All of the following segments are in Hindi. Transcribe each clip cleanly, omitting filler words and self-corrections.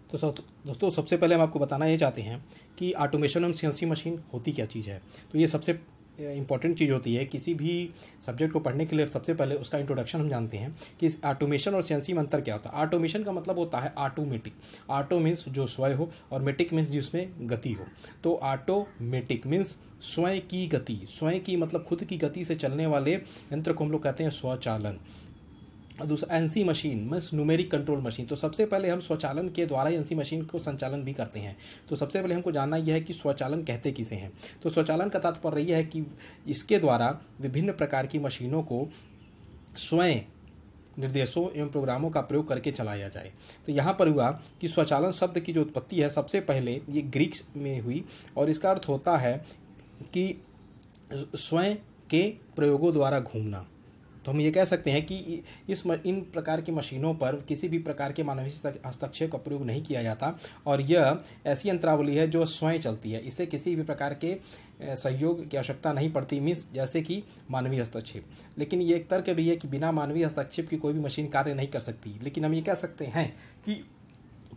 तो दोस्तों सबसे पहले हम आपको बताना ये चाहते हैं कि ऑटोमेशन एंड सीएनसी मशीन होती क्या चीज़ है। तो ये सबसे इंपॉर्टेंट चीज़ होती है किसी भी सब्जेक्ट को पढ़ने के लिए। सबसे पहले उसका इंट्रोडक्शन हम जानते हैं कि ऑटोमेशन और सीएनसी में अंतर क्या होता है। ऑटोमेशन का मतलब होता है ऑटोमेटिक। ऑटो मीन्स जो स्वयं हो और मेटिक मीन्स जिसमें गति हो। तो ऑटोमेटिक मीन्स स्वयं की गति, स्वयं की मतलब खुद की गति से चलने वाले यंत्र को हम लोग कहते हैं स्वचालन। और दूसरा NC machine means numeric control machine. तो सबसे पहले हम स्वचालन के द्वारा एनसी मशीन को संचालन भी करते हैं। तो सबसे पहले हमको जानना यह है कि स्वचालन कहते किसे हैं। तो स्वचालन का तात्पर्य यह है कि इसके द्वारा विभिन्न प्रकार की मशीनों को स्वयं निर्देशों एवं प्रोग्रामों का प्रयोग करके चलाया जाए। तो यहाँ पर हुआ कि स्वचालन शब्द की जो उत्पत्ति है सबसे पहले ये ग्रीक में हुई और इसका अर्थ होता है कि स्वयं के प्रयोगों द्वारा घूमना। तो हम ये कह सकते हैं कि इन प्रकार की मशीनों पर किसी भी प्रकार के मानवीय हस्तक्षेप का प्रयोग नहीं किया जाता और यह ऐसी यंत्रावली है जो स्वयं चलती है। इससे किसी भी प्रकार के सहयोग की आवश्यकता नहीं पड़ती, मीन्स जैसे कि मानवीय हस्तक्षेप। लेकिन ये एक तर्क भी है कि बिना मानवीय हस्तक्षेप की कोई भी मशीन कार्य नहीं कर सकती। लेकिन हम ये कह सकते हैं कि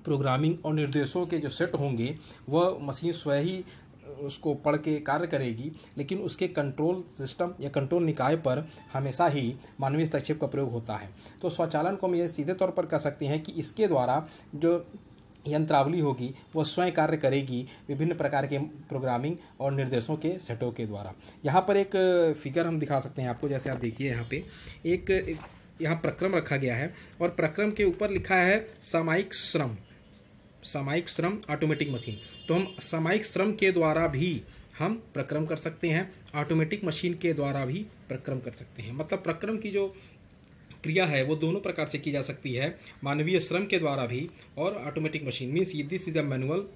प्रोग्रामिंग और निर्देशों के जो सेट होंगे वह मशीन स्वयं ही उसको पढ़ के कार्य करेगी, लेकिन उसके कंट्रोल सिस्टम या कंट्रोल निकाय पर हमेशा ही मानवीय हस्तक्षेप का प्रयोग होता है। तो स्वचालन को हम ये सीधे तौर पर कह सकते हैं कि इसके द्वारा जो यंत्रावली होगी वह स्वयं कार्य करेगी विभिन्न प्रकार के प्रोग्रामिंग और निर्देशों के सेटों के द्वारा। यहाँ पर एक फिगर हम दिखा सकते हैं आपको। जैसे आप देखिए यहाँ पे एक यहाँ प्रक्रम रखा गया है और प्रक्रम के ऊपर लिखा है सामयिक श्रम ऑटोमेटिक मशीन। तो हम सामयिक श्रम के द्वारा भी हम प्रक्रम कर सकते हैं, ऑटोमेटिक मशीन के द्वारा भी प्रक्रम कर सकते हैं। मतलब प्रक्रम की जो क्रिया है वो दोनों प्रकार से की जा सकती है, मानवीय श्रम के द्वारा भी और automatic machine means this is a manual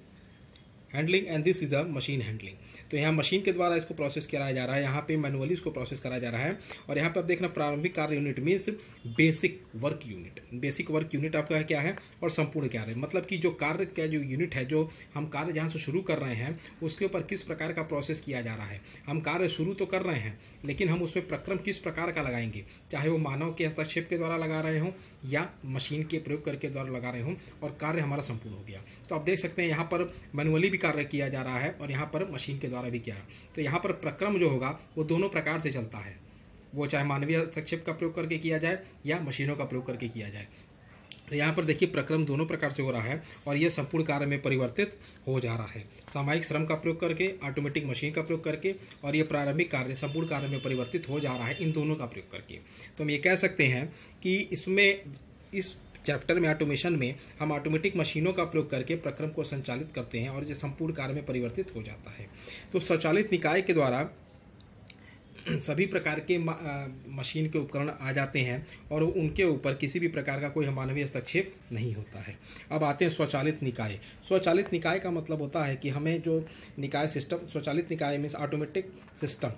handling and this is a machine handling. तो यहाँ मशीन के द्वारा इसको प्रोसेस कराया जा रहा है, यहाँ पे मैनुअली इसको प्रोसेस कराया जा रहा है। और यहाँ पे आप देखना प्रारंभिक कार्य unit means basic work unit. Basic work unit आपका क्या है और संपूर्ण क्या है, मतलब कि जो कार्य का जो यूनिट है, जो हम कार्य जहाँ से शुरू कर रहे हैं उसके ऊपर किस प्रकार का प्रोसेस किया जा रहा है। हम कार्य शुरू तो कर रहे हैं लेकिन हम उसमें प्रक्रम किस प्रकार का लगाएंगे, चाहे वो मानव के हस्तक्षेप के द्वारा लगा रहे हों या मशीन के प्रयोग करके द्वारा लगा रहे हों, और कार्य हमारा संपूर्ण हो गया। तो आप देख सकते हैं यहाँ पर मैनुअली भी कार्य किया जा रहा है और यहाँ पर मशीन के द्वारा भी किया। तो यहाँ पर प्रक्रम जो होगा वो दोनों प्रकार से चलता है, वो चाहे मानवीय हस्तक्षेप का प्रयोग करके किया जाए या मशीनों का प्रयोग करके किया जाए। तो यहाँ पर देखिए प्रक्रम दोनों प्रकार से हो रहा है और ये संपूर्ण कार्य में परिवर्तित हो जा रहा है, सामयिक श्रम का प्रयोग करके, ऑटोमेटिक मशीन का प्रयोग करके, और ये प्रारंभिक कार्य संपूर्ण कार्य में परिवर्तित हो जा रहा है इन दोनों का प्रयोग करके। तो हम ये कह सकते हैं कि इसमें इस चैप्टर में ऑटोमेशन में हम ऑटोमेटिक मशीनों का प्रयोग करके प्रक्रम को संचालित करते हैं और ये संपूर्ण कार्य में परिवर्तित हो जाता है। तो स्वचालित निकाय के द्वारा सभी प्रकार के मशीन के उपकरण आ जाते हैं और उनके ऊपर किसी भी प्रकार का कोई मानवीय हस्तक्षेप नहीं होता है। अब आते हैं स्वचालित निकाय। स्वचालित निकाय का मतलब होता है कि हमें जो निकाय सिस्टम, स्वचालित निकाय मीन्स ऑटोमेटिक सिस्टम,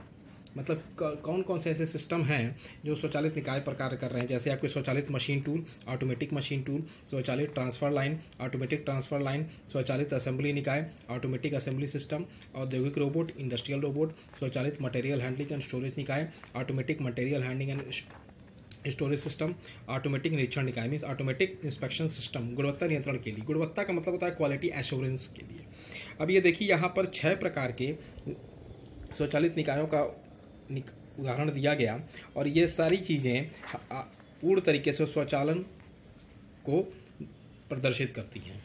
मतलब कौन कौन से ऐसे सिस्टम हैं जो स्वचालित निकाय पर कार्य कर रहे हैं। जैसे आपके स्वचालित machine tool, automatic machine tool, स्वचालित transfer line, automatic transfer line, स्वचालित असेंबली निकाय, ऑटोमेटिक असेंबली सिस्टम, औद्योगिक रोबोट, इंडस्ट्रियल रोबोट, स्वचालित मटेरियल हैंडलिंग एंड स्टोरेज निकाय, automatic material handling and storage system, automatic निरीक्षण निकाय मीन्स ऑटोमेटिक इंस्पेक्शन सिस्टम, गुणवत्ता नियंत्रण के लिए। गुणवत्ता का मतलब होता है क्वालिटी एश्योरेंस के लिए। अब ये देखिए यहाँ पर 6 प्रकार के स्वचालित निकायों का उदाहरण दिया गया और ये सारी चीज़ें पूर्ण तरीके से स्वचालन को प्रदर्शित करती हैं।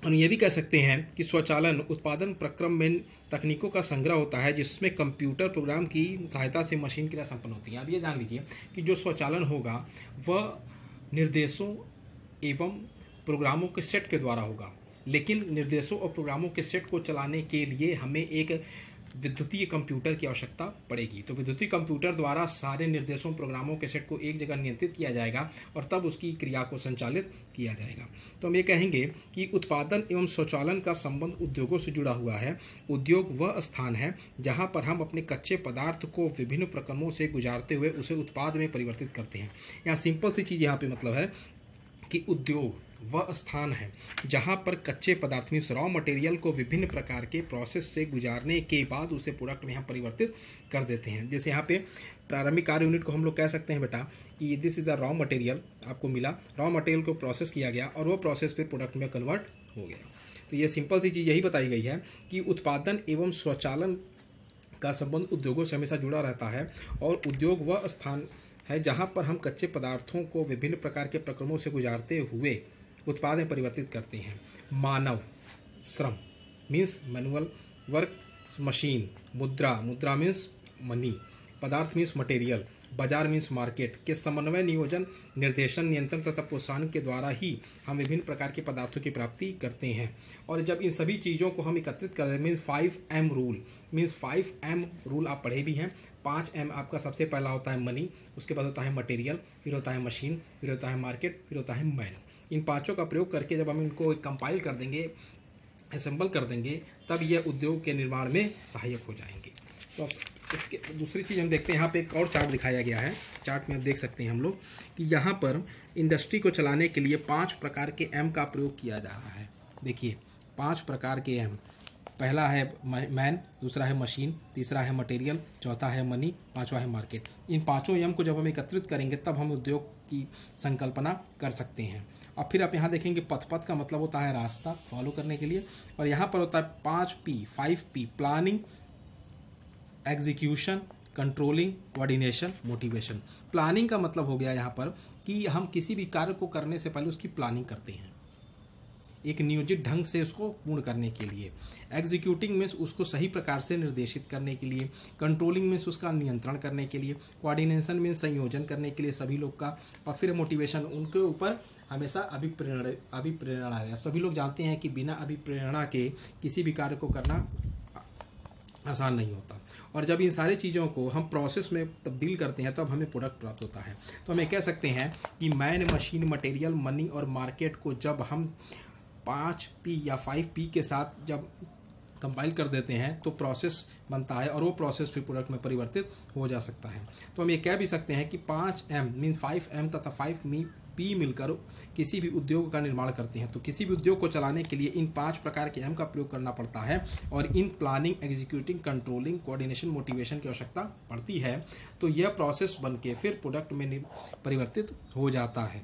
और ये भी कह सकते हैं कि स्वचालन उत्पादन प्रक्रम में तकनीकों का संग्रह होता है जिसमें कंप्यूटर प्रोग्राम की सहायता से मशीन क्रिया संपन्न होती है। अब ये जान लीजिए कि जो स्वचालन होगा वह निर्देशों एवं प्रोग्रामों के सेट के द्वारा होगा, लेकिन निर्देशों और प्रोग्रामों के सेट को चलाने के लिए हमें एक विद्युतीय कंप्यूटर की आवश्यकता पड़ेगी। तो विद्युतीय कंप्यूटर द्वारा सारे निर्देशों प्रोग्रामों के सेट को एक जगह नियंत्रित किया जाएगा और तब उसकी क्रिया को संचालित किया जाएगा। तो हम ये कहेंगे कि उत्पादन एवं स्वचालन का संबंध उद्योगों से जुड़ा हुआ है। उद्योग वह स्थान है जहां पर हम अपने कच्चे पदार्थ को विभिन्न प्रक्रमों से गुजारते हुए उसे उत्पाद में परिवर्तित करते हैं। यहाँ सिंपल सी चीज़ यहाँ पे मतलब है कि उद्योग वह स्थान है जहां पर कच्चे पदार्थ मीन्स रॉ मटेरियल को विभिन्न प्रकार के प्रोसेस से गुजारने के बाद उसे प्रोडक्ट में हम परिवर्तित कर देते हैं। जैसे यहाँ पे प्रारंभिक कार्य यूनिट को हम लोग कह सकते हैं बेटा कि this is the raw material, आपको मिला, रॉ मटेरियल को प्रोसेस किया गया और वो प्रोसेस फिर प्रोडक्ट में कन्वर्ट हो गया। तो ये सिंपल सी चीज़ यही बताई गई है कि उत्पादन एवं स्वचालन का संबंध उद्योगों से हमेशा जुड़ा रहता है और उद्योग वह स्थान है जहां पर हम कच्चे पदार्थों को विभिन्न प्रकार के प्रक्रमों से गुजारते हुए उत्पाद में परिवर्तित करते हैं। मानव श्रम मीन्स मैनुअल वर्क, मशीन, मुद्रा मीन्स मनी, पदार्थ मीन्स मटेरियल, बाजार मीन्स मार्केट के समन्वय, नियोजन, निर्देशन, नियंत्रण तथा प्रोत्साहन के द्वारा ही हम विभिन्न प्रकार के पदार्थों की प्राप्ति करते हैं। और जब इन सभी चीज़ों को हम एकत्रित करते हैं means 5M rule, means 5M rule आप पढ़े भी हैं। 5M आपका सबसे पहला होता है मनी, उसके बाद होता है मटेरियल, फिर होता है मशीन, फिर होता है मार्केट, फिर होता है मैन। इन पांचों का प्रयोग करके जब हम इनको कंपाइल कर देंगे, असेंबल कर देंगे, तब यह उद्योग के निर्माण में सहायक हो जाएंगे। तो अब इसके दूसरी चीज़ हम देखते हैं, यहाँ पे एक और चार्ट दिखाया गया है। चार्ट में आप देख सकते हैं हम लोग कि यहाँ पर इंडस्ट्री को चलाने के लिए 5 प्रकार के M का प्रयोग किया जा रहा है। देखिए 5 प्रकार के M, पहला है मैन, दूसरा है मशीन, तीसरा है मटेरियल, चौथा है मनी, पांचवा है मार्केट। इन पांचों M को जब हम एकत्रित करेंगे तब हम उद्योग की संकल्पना कर सकते हैं। और फिर आप यहाँ देखेंगे पथ का मतलब होता है रास्ता फॉलो करने के लिए, और यहाँ पर होता है 5P, planning, execution, controlling, coordination, motivation. Planning का मतलब हो गया यहाँ पर कि हम किसी भी कार्य को करने से पहले उसकी प्लानिंग करते हैं एक नियोजित ढंग से उसको पूर्ण करने के लिए। एग्जीक्यूटिंग मीन्स उसको सही प्रकार से निर्देशित करने के लिए। कंट्रोलिंग मीन्स उसका नियंत्रण करने के लिए। कोऑर्डिनेशन मीन्स संयोजन करने के लिए सभी लोग का। और फिर मोटिवेशन, उनके ऊपर हमेशा अभिप्रेरणा है। सभी लोग जानते हैं कि बिना अभिप्रेरणा के किसी भी कार्य को करना आसान नहीं होता। और जब इन सारी चीज़ों को हम प्रोसेस में तब्दील करते हैं तब हमें प्रोडक्ट प्राप्त होता है। तो हमें कह सकते हैं कि मैन, मशीन, मटेरियल, मनी और मार्केट को जब हम 5P या 5P के साथ जब कंपाइल कर देते हैं तो प्रोसेस बनता है और वो प्रोसेस फिर प्रोडक्ट में परिवर्तित हो जा सकता है। तो हम ये कह भी सकते हैं कि 5M मीन्स 5M तथा 5P मिलकर किसी भी उद्योग का निर्माण करते हैं। तो किसी भी उद्योग को चलाने के लिए इन 5 प्रकार के M का प्रयोग करना पड़ता है और in planning, executing, controlling, coordination, motivation की आवश्यकता पड़ती है। तो यह प्रोसेस बन के फिर प्रोडक्ट में परिवर्तित हो जाता है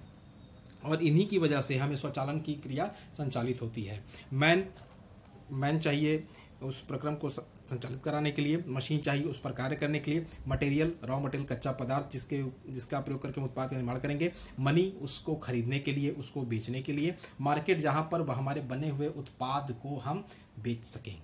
और इन्हीं की वजह से हमें स्वचालन की क्रिया संचालित होती है। मैन चाहिए उस प्रक्रम को संचालित कराने के लिए, मशीन चाहिए उस पर कार्य करने के लिए, मटेरियल, रॉ मटेरियल, कच्चा पदार्थ जिसका प्रयोग करके हम उत्पाद का निर्माण करेंगे, मनी उसको खरीदने के लिए, उसको बेचने के लिए, मार्केट जहां पर हमारे बने हुए उत्पाद को हम बेच सकें।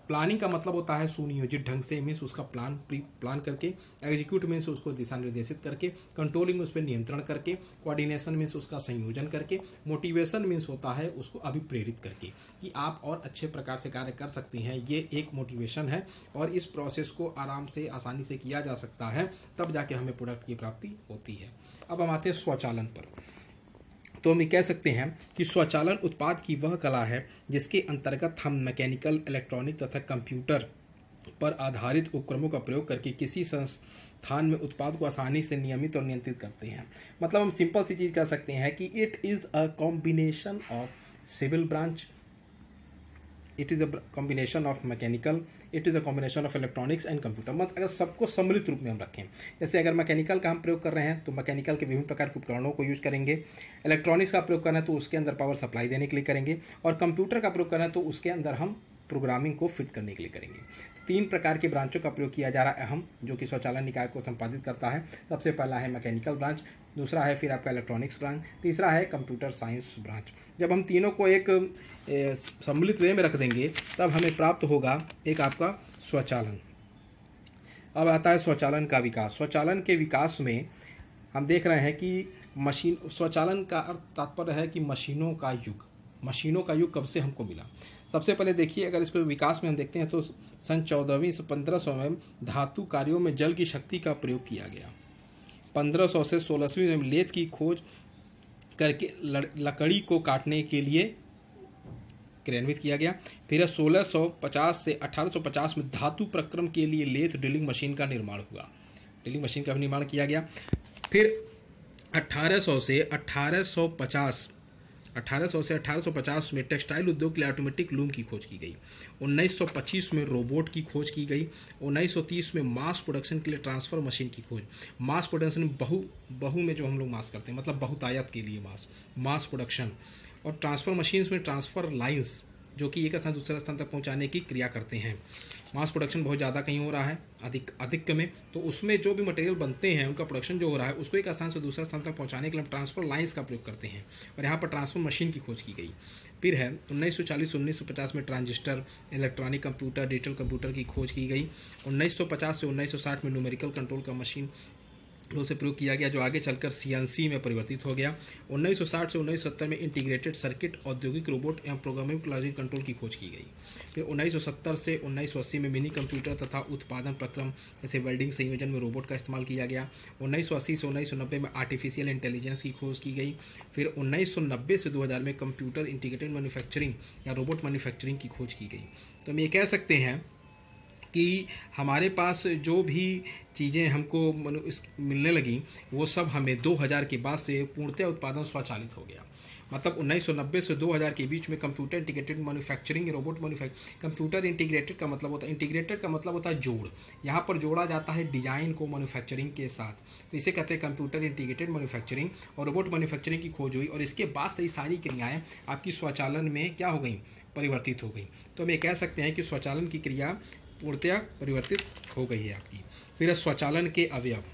प्लानिंग का मतलब होता है सुनियोजित ढंग से, मीन्स उसका प्लान करके। एग्जीक्यूट मीन्स उसको दिशा निर्देशित करके। कंट्रोलिंग उस पर नियंत्रण करके। कोऑर्डिनेशन मीन्स उसका संयोजन करके। मोटिवेशन मीन्स होता है उसको अभिप्रेरित करके कि आप और अच्छे प्रकार से कार्य कर सकते हैं। ये एक मोटिवेशन है और इस प्रोसेस को आराम से, आसानी से किया जा सकता है, तब जाके हमें प्रोडक्ट की प्राप्ति होती है। अब हम आते हैं स्वचालन पर। तो हम ये कह सकते हैं कि स्वचालन उत्पाद की वह कला है जिसके अंतर्गत हम मैकेनिकल, इलेक्ट्रॉनिक तथा कंप्यूटर पर आधारित उपकरणों का प्रयोग करके किसी संस्थान में उत्पाद को आसानी से नियमित और नियंत्रित करते हैं। मतलब हम सिंपल सी चीज़ कह सकते हैं कि it is a combination of civil branch, it is a combination of mechanical, it is a combination of electronics and computer. मतलब अगर सबको सम्मिलित रूप में हम रखें, जैसे अगर मैकेनिकल का हम प्रयोग कर रहे हैं तो मैकेनिकल के विभिन्न प्रकार के उपकरणों को यूज करेंगे। इलेक्ट्रॉनिक्स का प्रयोग करना है तो उसके अंदर पावर सप्लाई देने के लिए करेंगे, और कंप्यूटर का प्रयोग करना है तो उसके अंदर हम प्रोग्रामिंग को फिट करने के लिए करेंगे। 3 प्रकार के ब्रांचों का प्रयोग किया जा रहा है अहम, जो कि स्वचालन निकाय को संपादित करता है। सबसे पहला है मैकेनिकल ब्रांच, दूसरा है फिर आपका इलेक्ट्रॉनिक्स ब्रांच, तीसरा है कंप्यूटर साइंस ब्रांच। जब हम तीनों को एक सम्मिलित वे में रख देंगे तब हमें प्राप्त होगा एक आपका स्वचालन। अब आता है स्वचालन का विकास। स्वचालन के विकास में हम देख रहे हैं कि स्वचालन का अर्थ तात्पर्य है कि मशीनों का युग। मशीनों का युग कब से हमको मिला? सबसे पहले देखिए, अगर इसको विकास में हम देखते हैं तो सन 14वीं से 1500 में धातु कार्यों में जल की शक्ति का प्रयोग किया गया। 1500 से 16वीं में लेथ की खोज करके लकड़ी को काटने के लिए क्रियान्वित किया गया। फिर 1650 से 1850 में धातु प्रक्रम के लिए लेथ ड्रिलिंग मशीन का निर्माण हुआ। ड्रिलिंग मशीन का निर्माण किया गया। फिर 1800 से 1850 में टेक्सटाइल उद्योग के लिए ऑटोमेटिक लूम की खोज की गई। 1925 में रोबोट की खोज की गई। 1930 में मास प्रोडक्शन के लिए ट्रांसफर मशीन की खोज। मास प्रोडक्शन बहु में जो हम लोग मास करते हैं, मतलब बहुतायत के लिए मास प्रोडक्शन। और ट्रांसफर मशीन्स में ट्रांसफर लाइंस, जो कि एक स्थान दूसरे स्थान तक पहुंचाने की क्रिया करते हैं। मास प्रोडक्शन बहुत ज़्यादा कहीं हो रहा है, अधिक में, तो उसमें जो भी मटेरियल बनते हैं उनका प्रोडक्शन जो हो रहा है उसको एक स्थान से दूसरे स्थान तक पहुंचाने के लिए हम ट्रांसफर लाइंस का प्रयोग करते हैं, और यहाँ पर ट्रांसफर मशीन की खोज की गई। फिर है 1940-1950 में transistor, electronic computer, digital computer की खोज की गई। 1950 से 1960 में न्यूमेरिकल कंट्रोल का मशीन से प्रयोग किया गया, जो आगे चलकर सीएनसी में परिवर्तित हो गया। 1960 से 1970 में इंटीग्रेटेड सर्किट, औद्योगिक रोबोट एवं प्रोग्रामिंग लॉजिक कंट्रोल की खोज की गई। फिर 1970 से 1980 में मिनी कंप्यूटर तथा उत्पादन प्रक्रम जैसे वेल्डिंग संयोजन में रोबोट का इस्तेमाल किया गया। 1980 से 1990 में आर्टिफिशियल इंटेलिजेंस की खोज की गई। फिर 1990 से 2000 में कंप्यूटर इंटीग्रेटेड मैन्युफैक्चरिंग या रोबोट मैन्युफैक्चरिंग की खोज की गई। तो हम ये कह सकते हैं कि हमारे पास जो भी चीज़ें हमको मिलने लगी वो सब हमें 2000 के बाद से पूर्णतः उत्पादन स्वचालित हो गया। मतलब 1990 से 2000 के बीच में computer integrated manufacturing, robot manufacturing. Computer integrated का मतलब होता है जोड़। यहाँ पर जोड़ा जाता है डिजाइन को मैन्युफैक्चरिंग के साथ, तो इसे कहते हैं कंप्यूटर इंटीग्रेटेड मैन्युफैक्चरिंग। और रोबोट मैन्युफैक्चरिंग की खोज हुई, और इसके बाद से सारी क्रियाएँ आपकी स्वचालन में क्या हो गई, परिवर्तित हो गई। तो हम ये कह सकते हैं कि स्वचालन की क्रिया पूर्णतया परिवर्तित हो गई है आपकी। फिर है स्वचालन के अवयव।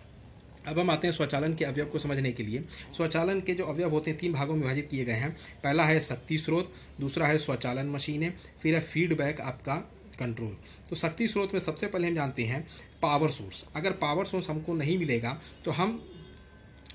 अब हम आते हैं स्वचालन के अवयव को समझने के लिए। स्वचालन के जो अवयव होते हैं 3 भागों में विभाजित किए गए हैं। पहला है शक्ति स्रोत, दूसरा है स्वचालन मशीनें, फिर है फीडबैक आपका कंट्रोल। तो शक्ति स्रोत में सबसे पहले हम जानते हैं पावर सोर्स। अगर पावर सोर्स हमको नहीं मिलेगा तो हम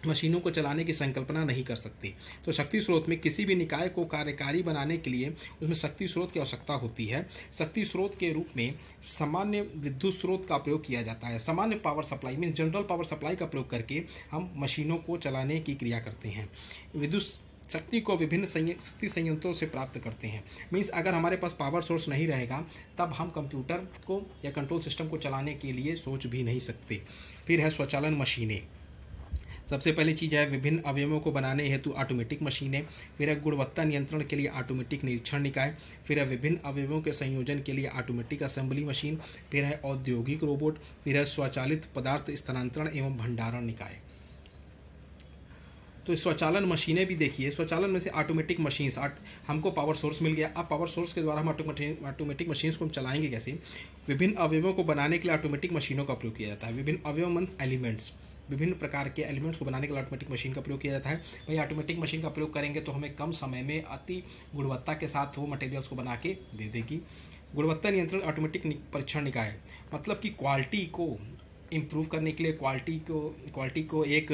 मशीनों को चलाने की संकल्पना नहीं कर सकते। तो शक्ति स्रोत में किसी भी निकाय को कार्यकारी बनाने के लिए उसमें शक्ति स्रोत की आवश्यकता होती है। शक्ति स्रोत के रूप में सामान्य विद्युत स्रोत का प्रयोग किया जाता है। सामान्य पावर सप्लाई में जनरल पावर सप्लाई का प्रयोग करके हम मशीनों को चलाने की क्रिया करते हैं। विद्युत शक्ति को विभिन्न शक्ति संयंत्रों से प्राप्त करते हैं। मीन्स अगर हमारे पास पावर सोर्स नहीं रहेगा तब हम कंप्यूटर को या कंट्रोल सिस्टम को चलाने के लिए सोच भी नहीं सकते। फिर है स्वचालन मशीनें। सबसे पहली चीज़ है विभिन्न अवयवों को बनाने हेतु ऑटोमेटिक मशीनें। फिर है गुणवत्ता नियंत्रण के लिए ऑटोमेटिक निरीक्षण निकाय। फिर है विभिन्न अवयवों के संयोजन के लिए ऑटोमेटिक असेंबली मशीन। फिर है औद्योगिक रोबोट। फिर है स्वचालित पदार्थ स्थानांतरण एवं भंडारण निकाय। तो स्वचालन मशीनें भी देखिए, स्वचालन में से ऑटोमेटिक मशीन्स, हमको पावर सोर्स मिल गया। अब पावर सोर्स के द्वारा हम ऑटोमेटिक मशीन्स को हम चलाएंगे कैसे। विभिन्न अवयवों को बनाने के लिए ऑटोमेटिक मशीनों का प्रयोग किया जाता है। विभिन्न अवयव मीन्स एलिमेंट्स, विभिन्न प्रकार के एलिमेंट्स को बनाने के लिए ऑटोमेटिक मशीन का प्रयोग किया जाता है। भाई ऑटोमेटिक मशीन का प्रयोग करेंगे तो हमें कम समय में अति गुणवत्ता के साथ वो मटेरियल्स को बना के दे देगी। गुणवत्ता नियंत्रण ऑटोमेटिक परीक्षण निकाय, मतलब कि क्वालिटी को इम्प्रूव करने के लिए, क्वालिटी को एक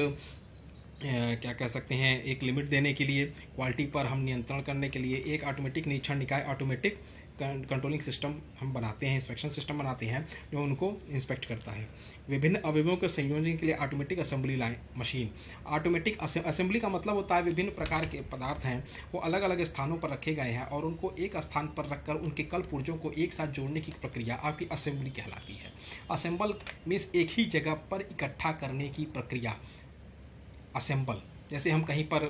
क्या कह सकते हैं, एक लिमिट देने के लिए, क्वालिटी पर हम नियंत्रण करने के लिए एक ऑटोमेटिक निरीक्षण निकाय, ऑटोमेटिक कंट्रोलिंग सिस्टम हम बनाते हैं, इंस्पेक्शन सिस्टम बनाते हैं जो उनको इंस्पेक्ट करता है। विभिन्न अवयवों के संयोजन के लिए automatic assembly line machine. Automatic assembly का मतलब होता है विभिन्न प्रकार के पदार्थ हैं वो अलग अलग स्थानों पर रखे गए हैं और उनको एक स्थान पर रखकर उनके कल पुर्जों को एक साथ जोड़ने की प्रक्रिया आपकी असेंबली कहलाती है। असेंबल मीन्स एक ही जगह पर इकट्ठा करने की प्रक्रिया, असेंबल। जैसे हम कहीं पर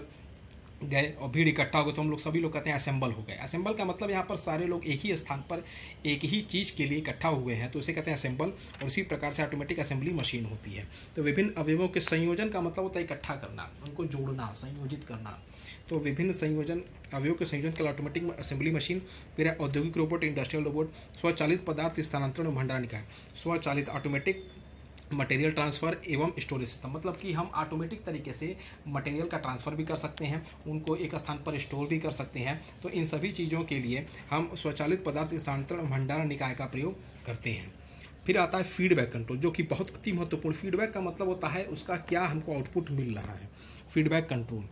गए और भीड़ इकट्ठा हो गई तो हम लोग सभी लोग कहते हैं असेंबल हो गए। असेंबल का मतलब यहाँ पर सारे लोग एक ही स्थान पर एक ही चीज़ के लिए इकट्ठा हुए हैं तो उसे कहते हैं असेंबल। और इसी प्रकार से ऑटोमेटिक असेंबली मशीन होती है। तो विभिन्न अवयवों के संयोजन का मतलब होता है इकट्ठा करना, उनको जोड़ना, संयोजित करना। तो विभिन्न संयोजन अवयवों के संयोजन के लिए ऑटोमेटिक असेंबली मशीन। फिर है औद्योगिक रोबोट, इंडस्ट्रियल रोबोट, स्वचालित पदार्थ स्थानांतरण और भंडारण निकाय। स्वचालित ऑटोमेटिक मटेरियल ट्रांसफ़र एवं स्टोरेज सिस्टम, मतलब कि हम ऑटोमेटिक तरीके से मटेरियल का ट्रांसफ़र भी कर सकते हैं, उनको एक स्थान पर स्टोर भी कर सकते हैं। तो इन सभी चीज़ों के लिए हम स्वचालित पदार्थ स्थानांतरण भंडारण निकाय का प्रयोग करते हैं। फिर आता है फीडबैक कंट्रोल, जो कि बहुत अति महत्वपूर्ण। फीडबैक का मतलब होता है उसका क्या हमको आउटपुट मिल रहा है, फीडबैक कंट्रोल।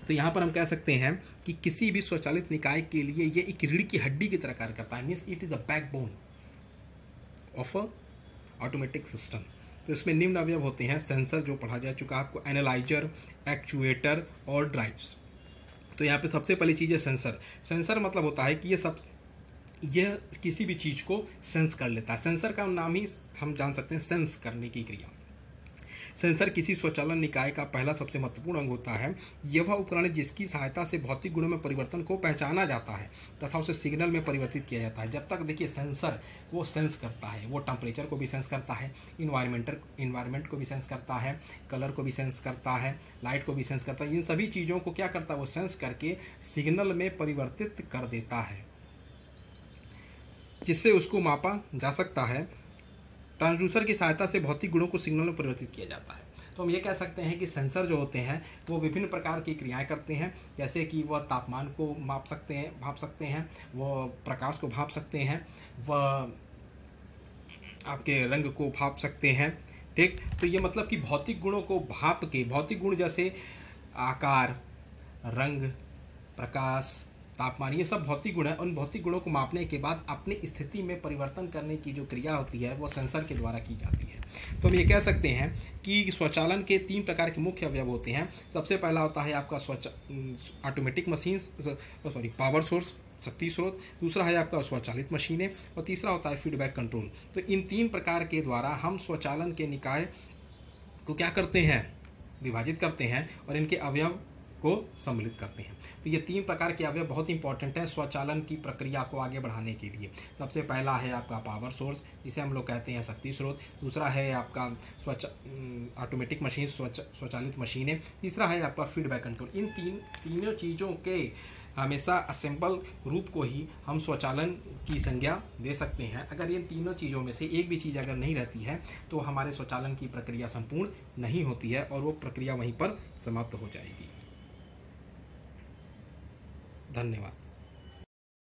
तो यहाँ पर हम कह सकते हैं कि किसी भी स्वचालित निकाय के लिए ये एक रीढ़ की हड्डी की तरह कार्य करता है। Means it is a backbone of a automatic system. तो इसमें निम्न अवयव होते हैं, सेंसर जो पढ़ा जा चुका आपको, एनालाइजर, एक्चुएटर और ड्राइव्स। तो यहाँ पे सबसे पहली चीज़ है सेंसर। सेंसर मतलब होता है कि यह किसी भी चीज़ को सेंस कर लेता है। सेंसर का नाम ही हम जान सकते हैं, सेंस करने की क्रिया। सेंसर किसी स्वचालन निकाय का पहला सबसे महत्वपूर्ण अंग होता है। यह वह उपकरण है जिसकी सहायता से भौतिक गुणों में परिवर्तन को पहचाना जाता है तथा उसे सिग्नल में परिवर्तित किया जाता है। जब तक देखिए सेंसर वो सेंस करता है, वो टेम्परेचर को भी सेंस करता है, इन्वायरमेंट को भी सेंस करता है, कलर को भी सेंस करता है, लाइट को भी सेंस करता है। इन सभी चीज़ों को क्या करता है, वो सेंस करके सिग्नल में परिवर्तित कर देता है जिससे उसको मापा जा सकता है। ट्रांसड्यूसर की सहायता से भौतिक गुणों को सिग्नल में परिवर्तित किया जाता है। तो हम ये कह सकते हैं कि सेंसर जो होते हैं वो विभिन्न प्रकार की क्रियाएं करते हैं, जैसे कि वह तापमान को भाप सकते हैं, वह प्रकाश को भाप सकते हैं, वह आपके रंग को भाप सकते हैं। ठीक, तो ये मतलब कि भौतिक गुणों को भाप के, भौतिक गुण जैसे आकार, रंग, प्रकाश, तापमान, ये सब भौतिक गुण है। उन भौतिक गुणों को मापने के बाद अपनी स्थिति में परिवर्तन करने की जो क्रिया होती है वो सेंसर के द्वारा की जाती है। तो हम ये कह सकते हैं कि स्वचालन के 3 प्रकार के मुख्य अवयव होते हैं। सबसे पहला होता है आपका ऑटोमेटिक मशीन, पावर सोर्स, शक्ति स्रोत। दूसरा है आपका स्वचालित मशीनें और तीसरा होता है फीडबैक कंट्रोल। तो इन 3 प्रकार के द्वारा हम स्वचालन के निकाय को क्या करते हैं, विभाजित करते हैं और इनके अवयव को सम्मिलित करते हैं। तो ये 3 प्रकार के अवयव बहुत इंपॉर्टेंट है स्वचालन की प्रक्रिया को आगे बढ़ाने के लिए। सबसे पहला है आपका पावर सोर्स, जिसे हम लोग कहते हैं शक्ति स्रोत। दूसरा है आपका ऑटोमेटिक मशीन, स्वचालित मशीनें। तीसरा है आपका फीडबैक कंट्रोल। इन तीनों चीज़ों के हमेशा असेंबल रूप को ही हम स्वचालन की संज्ञा दे सकते हैं। अगर इन तीनों चीज़ों में से एक भी चीज़ अगर नहीं रहती है तो हमारे स्वचालन की प्रक्रिया संपूर्ण नहीं होती है और वो प्रक्रिया वहीं पर समाप्त हो जाएगी। धन्यवाद।